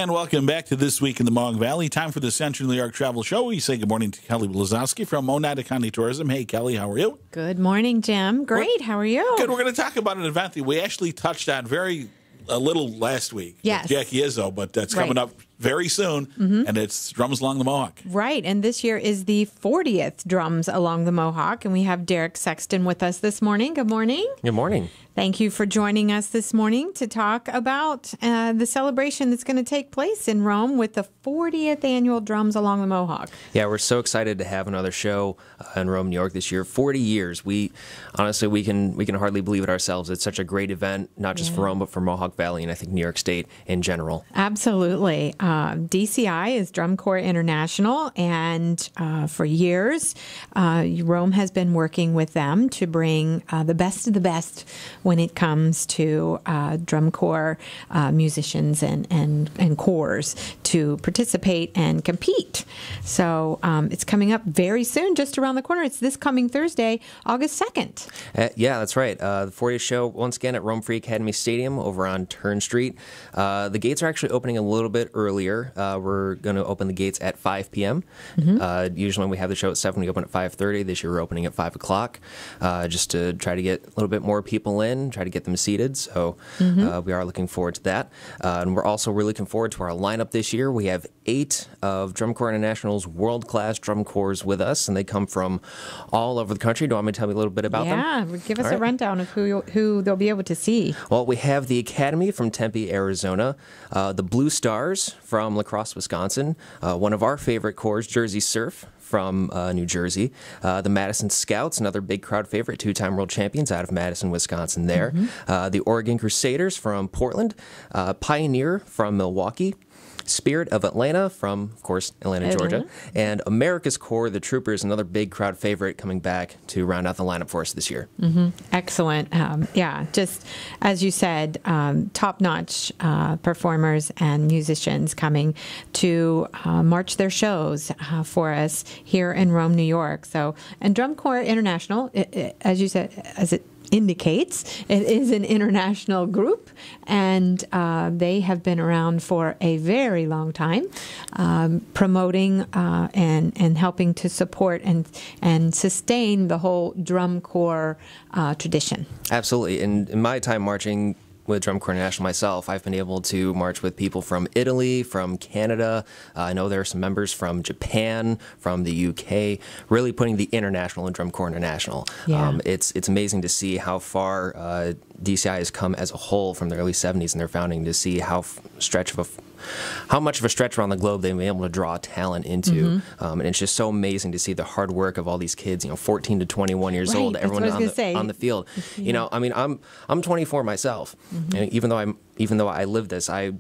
And welcome back to This Week in the Mohawk Valley. Time for the Central New York Travel Show. We say good morning to Kelly Blazosky from Oneida County Tourism. Hey, Kelly, how are you? Good morning, Jim. Great. How are you? Good. We're going to talk about an event that we actually touched on a little last week. Yes. With Jackie Izzo, but that's coming up very soon, and it's Drums Along the Mohawk. Right, and this year is the 40th Drums Along the Mohawk, and we have Derick Sexton with us this morning. Good morning. Good morning. Thank you for joining us this morning to talk about the celebration that's going to take place in Rome with the 40th annual Drums Along the Mohawk. Yeah, we're so excited to have another show in Rome, New York this year. 40 years. We can hardly believe it ourselves. It's such a great event, not just for Rome, but for Mohawk Valley and I think New York State in general. Absolutely. DCI is Drum Corps International, and for years, Rome has been working with them to bring the best of the best when it comes to drum corps musicians and corps to participate and compete. So it's coming up very soon, just around the corner. It's this coming Thursday, August 2nd. Yeah, that's right. The 40th show, once again, at Rome Free Academy Stadium over on Turn Street. The gates are actually opening a little bit earlier. We're going to open the gates at 5 p.m. Usually when we have the show at 7, we open at 5:30. This year we're opening at 5 o'clock just to try to get a little bit more people in, try to get them seated. So we are looking forward to that. And we're also really looking forward to our lineup this year. We have 8 of Drum Corps International's world-class drum corps with us, and they come from all over the country. Do you want me to tell you a little bit about them? Yeah, give us a rundown of who they'll be able to see. Well, we have the Academy from Tempe, Arizona, the Blue Stars from La Crosse, Wisconsin, one of our favorite corps, Jersey Surf from New Jersey, the Madison Scouts, another big crowd favorite, 2-time world champions out of Madison, Wisconsin there, the Oregon Crusaders from Portland, Pioneer from Milwaukee, Spirit of Atlanta from, of course, Atlanta, Georgia, and America's Corps, the Troopers, another big crowd favorite coming back to round out the lineup for us this year. Excellent. Yeah, just as you said, top-notch performers and musicians coming to march their shows for us here in Rome, New York. So, and Drum Corps International, as you said, as it indicates, it is an international group, and they have been around for a very long time, promoting and helping to support and sustain the whole drum corps tradition. Absolutely. And in my time marching with Drum Corps International myself, I've been able to march with people from Italy, from Canada. I know there are some members from Japan, from the UK, really putting the international in Drum Corps International. Yeah. It's amazing to see how far DCI has come as a whole from the early 70s and their founding, to see how much of a stretch around the globe they've been able to draw talent into. And it's just so amazing to see the hard work of all these kids, 14 to 21 years old, everyone on the field. I mean, I'm 24 myself. And even though I live this, I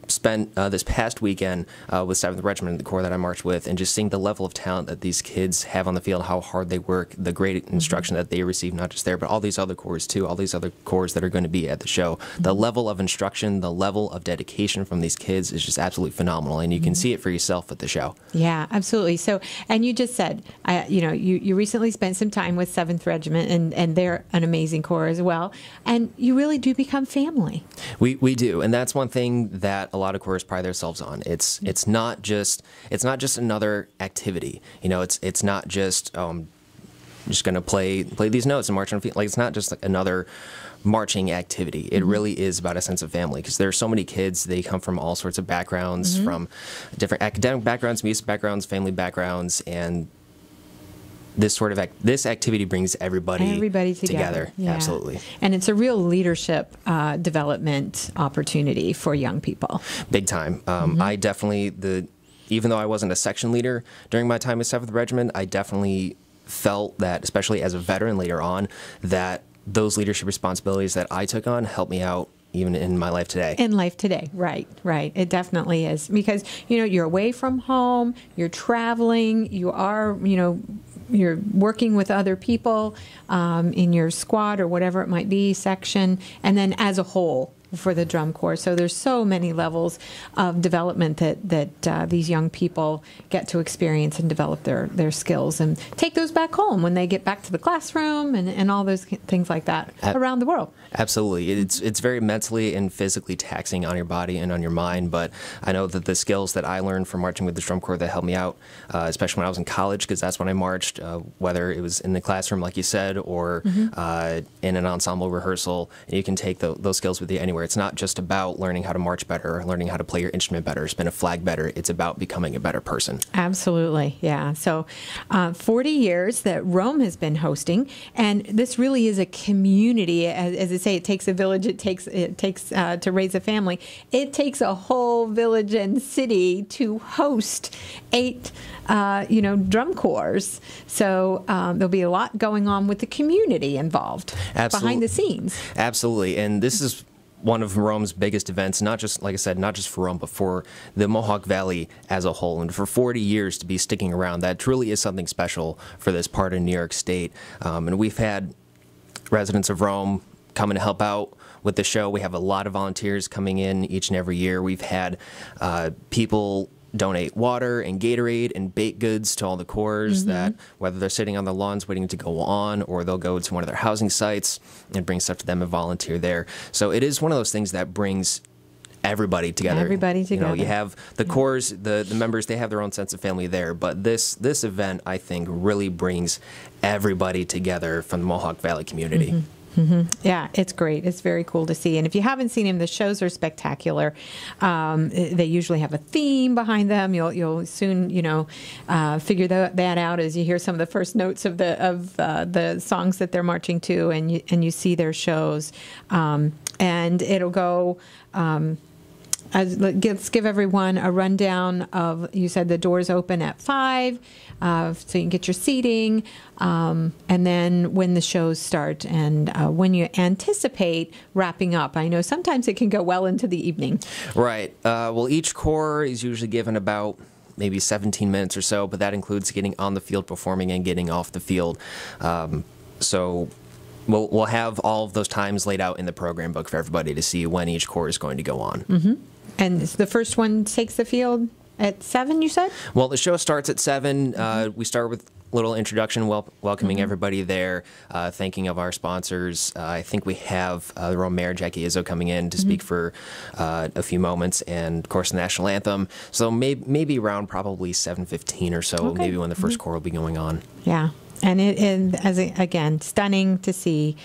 spent this past weekend with 7th Regiment, the corps that I marched with, and just seeing the level of talent that these kids have on the field, how hard they work, the great instruction that they receive, not just there, but all these other corps too, all these other corps that are going to be at the show. The level of instruction, the level of dedication from these kids is just absolutely phenomenal, and you can see it for yourself at the show. Yeah, absolutely. So, and you just said, you recently spent some time with 7th Regiment, and they're an amazing corps as well, and you really do become family. We do, and that's one thing that a lot of corps pride themselves on. It's not just another activity. It's not just just going to play these notes and march on feet. Like, it's not just like another marching activity. It really is about a sense of family, because there are so many kids. They come from all sorts of backgrounds, from different academic backgrounds, music backgrounds, family backgrounds, and this activity brings everybody together. Yeah. Absolutely. And it's a real leadership development opportunity for young people. Big time. I definitely, even though I wasn't a section leader during my time with 7th Regiment, I definitely felt that, especially as a veteran later on, that those leadership responsibilities that I took on helped me out even in my life today. In life today, right. It definitely is, because you're away from home, you're traveling, you are you're working with other people in your squad or whatever it might be, section, and then as a whole, for the drum corps. So there's so many levels of development that these young people get to experience and develop their skills and take those back home when they get back to the classroom and all those things like that around the world. Absolutely. It's very mentally and physically taxing on your body and on your mind, but I know that the skills that I learned from marching with the drum corps that helped me out, especially when I was in college, because that's when I marched, whether it was in the classroom, like you said, or in an ensemble rehearsal, and you can take those skills with you anywhere. It's not just about learning how to march better, learning how to play your instrument better, spin a flag better. It's about becoming a better person. Absolutely, yeah. So 40 years that Rome has been hosting, and this really is a community. As I say, it takes a village. It takes to raise a family. It takes a whole village and city to host 8 drum corps. So there'll be a lot going on with the community involved behind the scenes. Absolutely. And this is one of Rome's biggest events, not just, like I said, not just for Rome, but for the Mohawk Valley as a whole. And for 40 years to be sticking around, that truly is something special for this part of New York State. And we've had residents of Rome coming to help out with the show. We have a lot of volunteers coming in each and every year. We've had people donate water and Gatorade and baked goods to all the corps that, whether they're sitting on the lawns waiting to go on, or they'll go to one of their housing sites and bring stuff to them and volunteer there. So it is one of those things that brings everybody together. You have the corps, the members, they have their own sense of family there, but this event, I think, really brings everybody together from the Mohawk Valley community. Yeah, it's great. It's very cool to see. And if you haven't seen him, the shows are spectacular. They usually have a theme behind them. You'll soon, figure that out as you hear some of the first notes of the songs that they're marching to, and you see their shows. And it'll go. Let's give everyone a rundown of, you said the doors open at 5, so you can get your seating, and then when the shows start and when you anticipate wrapping up. I know sometimes it can go well into the evening. Right. Well, each corps is usually given about maybe 17 minutes or so, but that includes getting on the field performing and getting off the field. So we'll have all of those times laid out in the program book for everybody to see when each corps is going to go on. And the first one takes the field at 7, you said? Well, the show starts at 7. We start with a little introduction, welcoming everybody there, thanking of our sponsors. I think we have the Rome Mayor, Jackie Izzo, coming in to speak for a few moments, and, of course, the national anthem. So maybe around probably 7:15 or so, maybe when the first corps will be going on. Yeah. And again, stunning to see,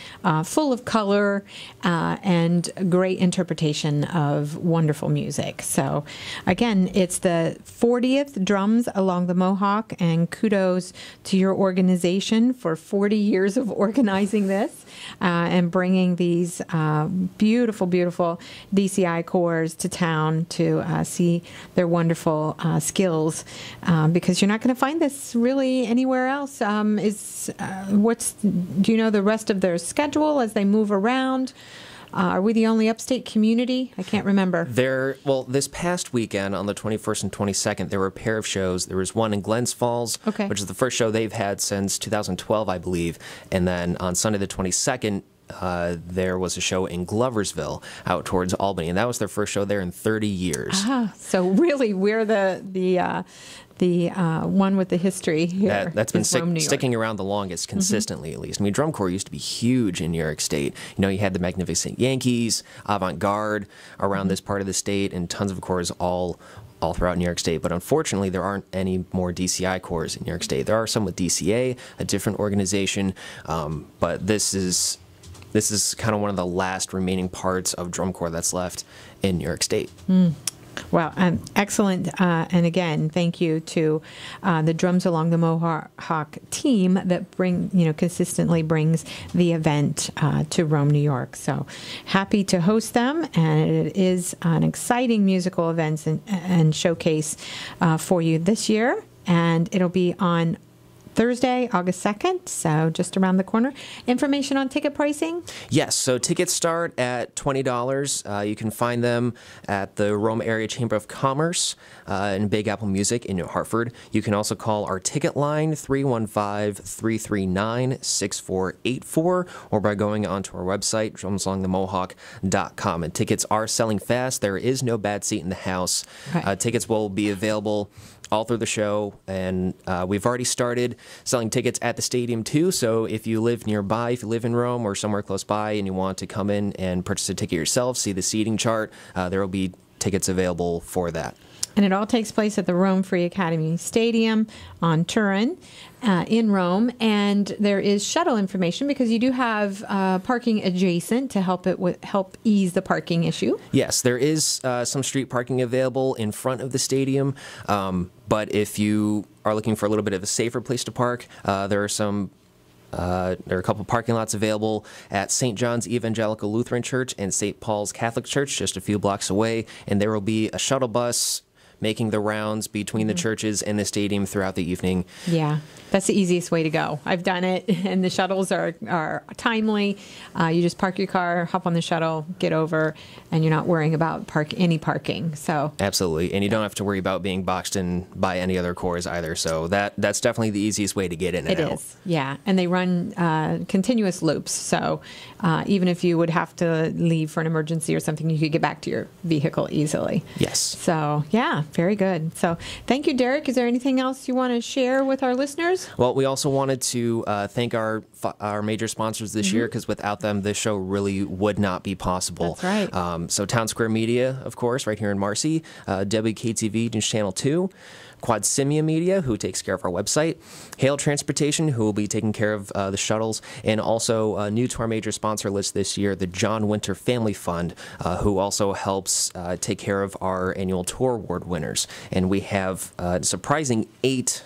full of color and great interpretation of wonderful music. So, again, it's the 40th Drums Along the Mohawk, and kudos to your organization for 40 years of organizing this and bringing these beautiful, beautiful DCI corps to town to see their wonderful skills, because you're not going to find this really anywhere else. Do you know the rest of their schedule as they move around? Are we the only upstate community? I can't remember. This past weekend on the 21st and 22nd, there were a pair of shows. There was one in Glens Falls, which is the first show they've had since 2012, I believe. And then on Sunday the 22nd, there was a show in Gloversville out towards Albany, and that was their first show there in 30 years. So really, we're the one with the history here. That's been sticking around the longest, consistently at least. I mean, drum corps used to be huge in New York State. You had the Magnificent Yankees, Avant-Garde around this part of the state, and tons of corps all throughout New York State. But unfortunately, there aren't any more DCI corps in New York State. There are some with DCA, a different organization, but this is kind of one of the last remaining parts of drum corps that's left in New York State. Well, excellent. And again, thank you to the Drums Along the Mohawk team that consistently brings the event to Rome, New York. So happy to host them, and it is an exciting musical event and showcase for you this year. And it'll be on Thursday, August 2nd, so just around the corner. Information on ticket pricing? Yes, so tickets start at $20. You can find them at the Rome Area Chamber of Commerce and Big Apple Music in New Hartford. You can also call our ticket line, 315-339-6484, or by going onto our website, drumsalongthemohawk.com. And tickets are selling fast. There is no bad seat in the house. Right. Tickets will be available all through the show, and we've already started selling tickets at the stadium too, so if you live nearby, if you live in Rome or somewhere close by and you want to come in and purchase a ticket yourself, see the seating chart, there will be tickets available for that. And it all takes place at the Rome Free Academy Stadium on Turin in Rome. And there is shuttle information because you do have parking adjacent to help ease the parking issue. Yes, there is some street parking available in front of the stadium. But if you are looking for a little bit of a safer place to park, there are a couple parking lots available at St. John's Evangelical Lutheran Church and St. Paul's Catholic Church, just a few blocks away. And there will be a shuttle bus making the rounds between the churches and the stadium throughout the evening. Yeah, that's the easiest way to go. I've done it, and the shuttles are timely. You just park your car, hop on the shuttle, get over, and you're not worrying about any parking. So absolutely, and you don't have to worry about being boxed in by any other cores either. So that's definitely the easiest way to get in and out. It is, yeah, and they run continuous loops. So even if you would have to leave for an emergency or something, you could get back to your vehicle easily. Yes. So yeah. Very good. So thank you, Derick. Is there anything else you want to share with our listeners? Well, we also wanted to thank our major sponsors this year, because without them, this show really would not be possible. That's right. So Town Square Media, of course, right here in Marcy, WKTV News Channel 2, Quad Simia Media, who takes care of our website, Hale Transportation, who will be taking care of the shuttles, and also new to our major sponsor list this year, the John Winter Family Fund, who also helps take care of our annual tour award winners. And we have a surprising 8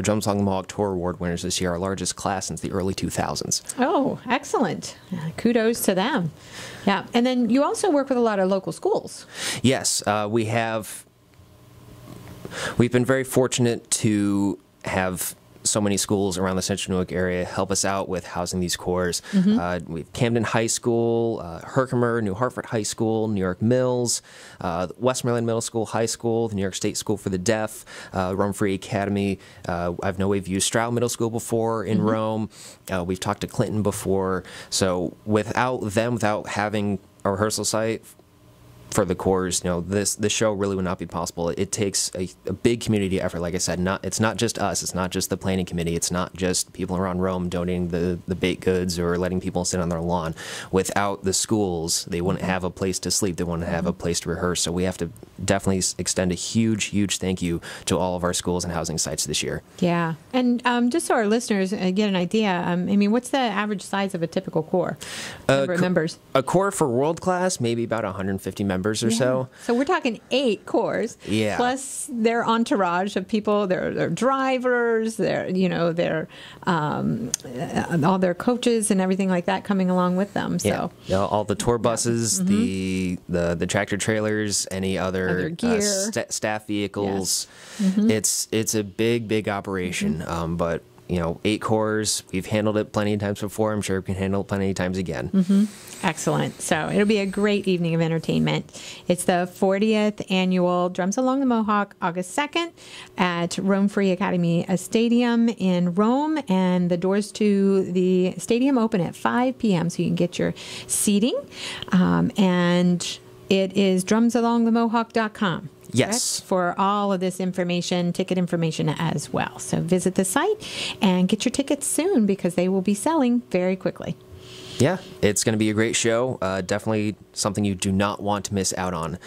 Drums Along the Mohawk Tour Award winners this year, our largest class since the early 2000s. Oh, excellent. Kudos to them. Yeah, and then you also work with a lot of local schools. Yes, we've been very fortunate to have so many schools around the Central Newark area help us out with housing these corps. We have Camden High School, Herkimer, New Hartford High School, New York Mills, Westmoreland Middle School, High School, the New York State School for the Deaf, Rome Free Academy. I know we've used Stroud Middle School before in Rome. We've talked to Clinton before. So without them, without having a rehearsal site for the corps, this show really would not be possible. It takes a big community effort. Like I said, it's not just us. It's not just the planning committee. It's not just people around Rome donating the baked goods or letting people sit on their lawn. Without the schools, they wouldn't have a place to sleep. They wouldn't have a place to rehearse. So we have to definitely extend a huge, huge thank you to all of our schools and housing sites this year. Yeah, and just so our listeners get an idea, what's the average size of a typical corps? Number of members? A corps for world class, maybe about 150 members or so. So we're talking 8 corps, plus their entourage of people, their drivers, their all their coaches and everything like that coming along with them. So all the tour buses, the tractor trailers, any other gear, staff vehicles. Yes. It's a big operation, but 8 corps. We've handled it plenty of times before. I'm sure we can handle it plenty of times again. Excellent. So it'll be a great evening of entertainment. It's the 40th annual Drums Along the Mohawk, August 2nd at Rome Free Academy Stadium in Rome. And the doors to the stadium open at 5 p.m. so you can get your seating. And it is drumsalongthemohawk.com. Yes. For all of this information, ticket information as well. So visit the site and get your tickets soon because they will be selling very quickly. Yeah, it's going to be a great show. Definitely something you do not want to miss out on.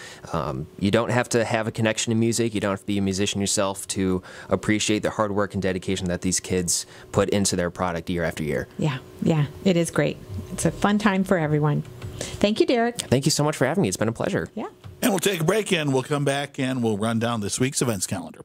You don't have to have a connection to music. You don't have to be a musician yourself to appreciate the hard work and dedication that these kids put into their product year after year. Yeah, it is great. It's a fun time for everyone. Thank you, Derick. Thank you so much for having me. It's been a pleasure. Yeah. And we'll take a break and we'll come back and we'll run down this week's events calendar.